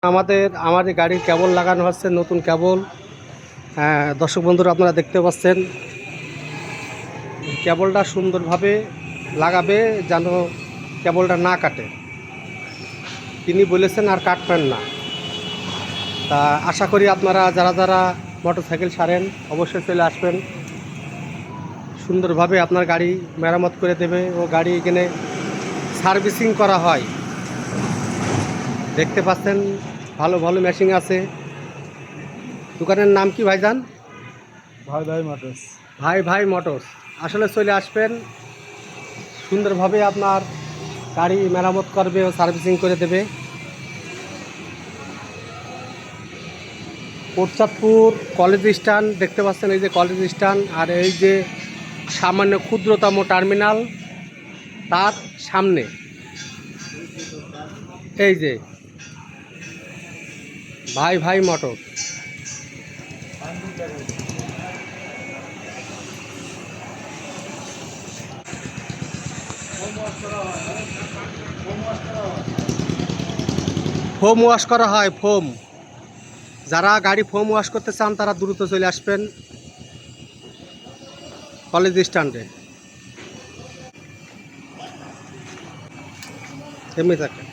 আমাদের গাড়ির কেবল লাগানো হচ্ছে, নতুন কেবল। দর্শক বন্ধুরা, আপনারা দেখতে পাচ্ছেন কেবলটা সুন্দরভাবে লাগাবে যেন কেবলটা না কাটে। তিনি বলেছেন আর কাটবেন না। তা আশা করি আপনারা যারা যারা মোটরসাইকেল সারেন অবশ্যই চলে আসবেন। সুন্দরভাবে আপনার গাড়ি মেরামত করে দেবে ও গাড়ি এখানে সার্ভিসিং করা হয়। দেখতে পাচ্ছেন ভালো ভালো মেশিন আছে। দোকানের নাম কি ভাইজান? ভাই ভাই মোটরস। ভাই ভাই মোটরস। আসলে চলে আসবেন, সুন্দরভাবে আপনার গাড়ি মেরামত করবে ও সার্ভিসিং করে দেবে। কোটচাঁদপুর কলেজ স্ট্যান্ড দেখতে পাচ্ছেন, এই যে কলেজ স্ট্যান্ড, আর এই যে সামান্য ক্ষুদ্রতম টার্মিনাল তার সামনে এই যে ভাই ভাই মোটর। ফোম ওয়াশ করা হয়, ফোম। যারা গাড়ি ফোম ওয়াশ করতে চান তারা দ্রুত চলে আসবেন কলেজ স্ট্যান্ডে। এমনি থাকে।